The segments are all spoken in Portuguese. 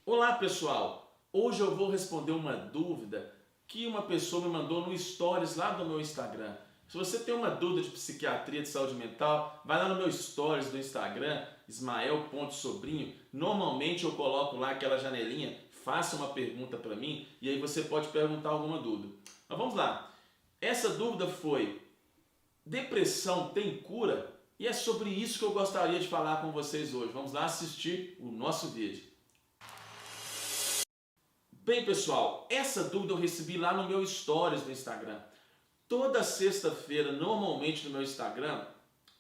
Olá pessoal, hoje eu vou responder uma dúvida que uma pessoa me mandou no Stories lá do meu Instagram. Se você tem uma dúvida de psiquiatria, de saúde mental, vai lá no meu Stories do Instagram, ismael.sobrinho. Normalmente eu coloco lá aquela janelinha, faça uma pergunta para mim e aí você pode perguntar alguma dúvida. Mas vamos lá, essa dúvida foi: depressão tem cura? E é sobre isso que eu gostaria de falar com vocês hoje. Vamos lá assistir o nosso vídeo. Bem pessoal, essa dúvida eu recebi lá no meu Stories do Instagram. Toda sexta-feira, normalmente no meu Instagram,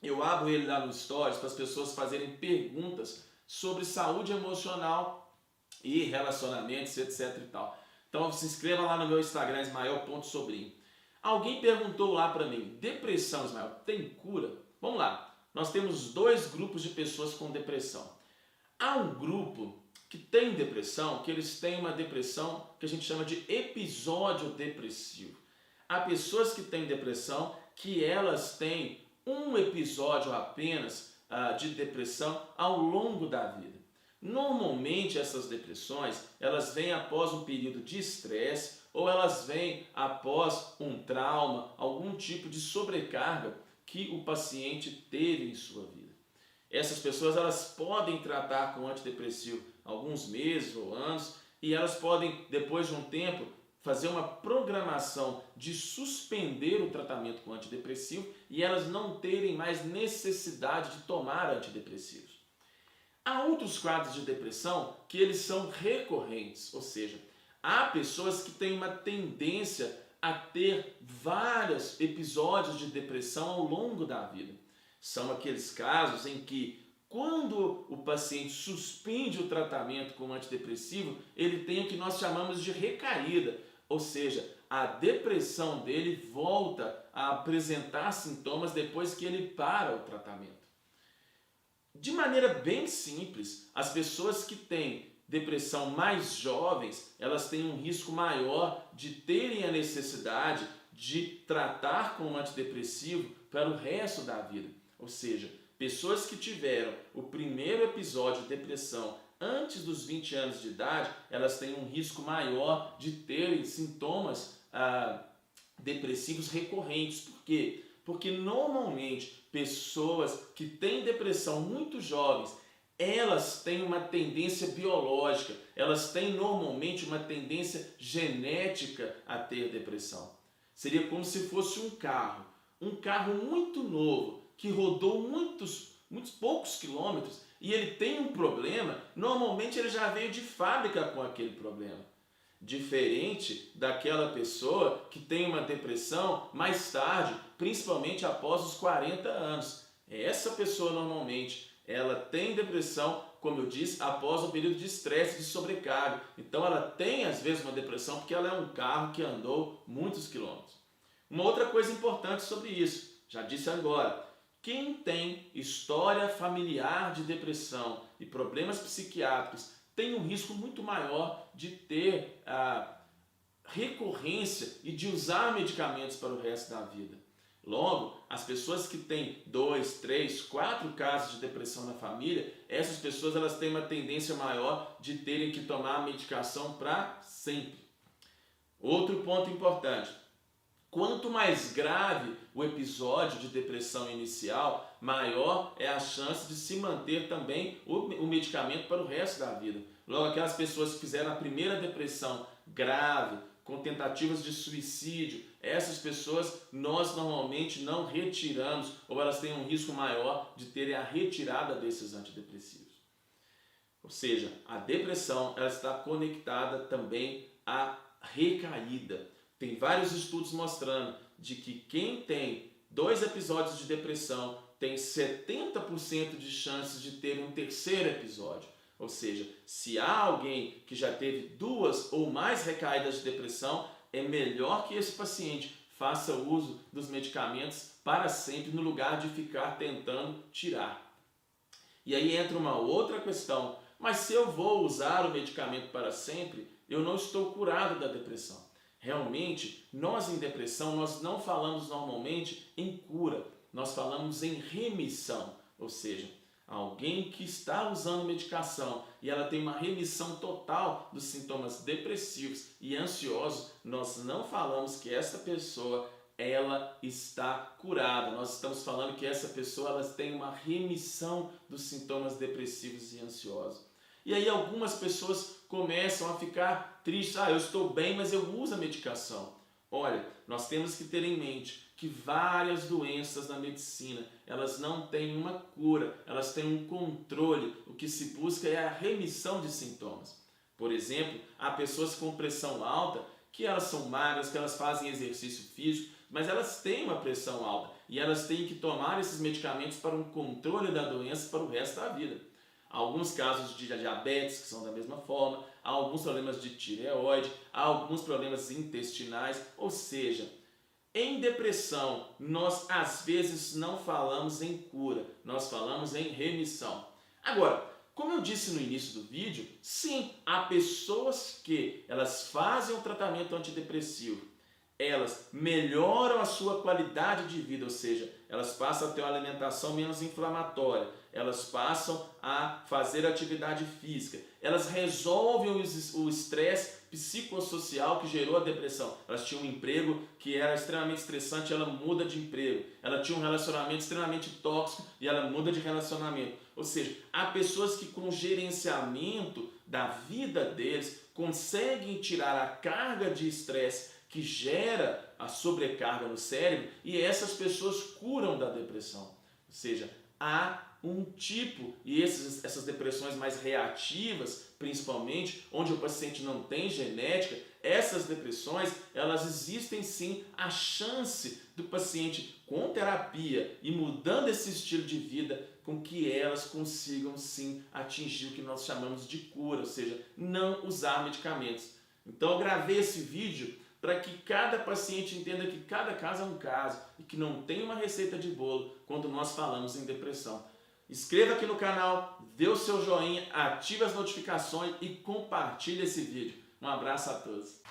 eu abro ele lá no Stories para as pessoas fazerem perguntas sobre saúde emocional e relacionamentos, etc e tal. Então se inscreva lá no meu Instagram, ismael.sobrinho. Alguém perguntou lá para mim: depressão, Ismael, tem cura? Vamos lá, nós temos dois grupos de pessoas com depressão. Há um grupo que tem depressão, que eles têm uma depressão que a gente chama de episódio depressivo. Há pessoas que têm depressão que elas têm um episódio apenas de depressão ao longo da vida. Normalmente essas depressões, elas vêm após um período de estresse ou elas vêm após um trauma, algum tipo de sobrecarga que o paciente teve em sua vida. Essas pessoas elas podem tratar com antidepressivo alguns meses ou anos e elas podem, depois de um tempo, fazer uma programação de suspender o tratamento com antidepressivo e elas não terem mais necessidade de tomar antidepressivos. Há outros quadros de depressão que eles são recorrentes, ou seja, há pessoas que têm uma tendência a ter vários episódios de depressão ao longo da vida. São aqueles casos em que, quando o paciente suspende o tratamento com antidepressivo, ele tem o que nós chamamos de recaída, ou seja, a depressão dele volta a apresentar sintomas depois que ele para o tratamento. De maneira bem simples, as pessoas que têm depressão mais jovens, elas têm um risco maior de terem a necessidade de tratar com antidepressivo para o resto da vida. Ou seja, pessoas que tiveram o primeiro episódio de depressão antes dos 20 anos de idade, elas têm um risco maior de terem sintomas depressivos recorrentes. Por quê? Porque normalmente pessoas que têm depressão muito jovens, elas têm uma tendência biológica, elas têm normalmente uma tendência genética a ter depressão. Seria como se fosse um carro muito novo, que rodou muitos poucos quilômetros e ele tem um problema, normalmente ele já veio de fábrica com aquele problema. Diferente daquela pessoa que tem uma depressão mais tarde, principalmente após os 40 anos. Essa pessoa normalmente, ela tem depressão, como eu disse, após um período de estresse, de sobrecarga. Então ela tem às vezes uma depressão porque ela é um carro que andou muitos quilômetros. Uma outra coisa importante sobre isso, já disse agora, quem tem história familiar de depressão e problemas psiquiátricos tem um risco muito maior de ter recorrência e de usar medicamentos para o resto da vida. Logo, as pessoas que têm 2, 3, 4 casos de depressão na família, essas pessoas elas têm uma tendência maior de terem que tomar a medicação para sempre. Outro ponto importante: quanto mais grave o episódio de depressão inicial, maior é a chance de se manter também o medicamento para o resto da vida. Logo, aquelas pessoas que fizeram a primeira depressão grave, com tentativas de suicídio, essas pessoas nós normalmente não retiramos ou elas têm um risco maior de terem a retirada desses antidepressivos. Ou seja, a depressão ela está conectada também à recaída. Tem vários estudos mostrando de que quem tem 2 episódios de depressão tem 70% de chances de ter um terceiro episódio. Ou seja, se há alguém que já teve 2 ou mais recaídas de depressão, é melhor que esse paciente faça uso dos medicamentos para sempre, no lugar de ficar tentando tirar. E aí entra uma outra questão: mas se eu vou usar o medicamento para sempre, eu não estou curado da depressão. Realmente, nós em depressão, nós não falamos normalmente em cura, nós falamos em remissão, ou seja, alguém que está usando medicação e ela tem uma remissão total dos sintomas depressivos e ansiosos, nós não falamos que essa pessoa ela está curada. Nós estamos falando que essa pessoa ela tem uma remissão dos sintomas depressivos e ansiosos. E aí algumas pessoas começam a ficar tristes. Eu estou bem, mas eu uso a medicação. Olha, nós temos que ter em mente que várias doenças na medicina, elas não têm uma cura, elas têm um controle. O que se busca é a remissão de sintomas. Por exemplo, há pessoas com pressão alta, que elas são magras, que elas fazem exercício físico, mas elas têm uma pressão alta e elas têm que tomar esses medicamentos para um controle da doença para o resto da vida. Há alguns casos de diabetes que são da mesma forma, há alguns problemas de tireoide, há alguns problemas intestinais, ou seja, em depressão nós às vezes não falamos em cura, nós falamos em remissão. Agora, como eu disse no início do vídeo, sim, há pessoas que elas fazem um tratamento antidepressivo, elas melhoram a sua qualidade de vida, ou seja, elas passam a ter uma alimentação menos inflamatória, elas passam a fazer atividade física, elas resolvem o estresse psicossocial que gerou a depressão. Elas tinham um emprego que era extremamente estressante, ela muda de emprego. Ela tinha um relacionamento extremamente tóxico e ela muda de relacionamento. Ou seja, há pessoas que com o gerenciamento da vida deles conseguem tirar a carga de estresse que gera a sobrecarga no cérebro e essas pessoas curam da depressão. Ou seja, há um tipo, e essas depressões mais reativas, principalmente, onde o paciente não tem genética, essas depressões, elas existem sim, a chance do paciente com terapia e mudando esse estilo de vida, com que elas consigam sim atingir o que nós chamamos de cura, ou seja, não usar medicamentos. Então eu gravei esse vídeo para que cada paciente entenda que cada caso é um caso e que não tem uma receita de bolo quando nós falamos em depressão. Inscreva aqui no canal, dê o seu joinha, ative as notificações e compartilhe esse vídeo. Um abraço a todos.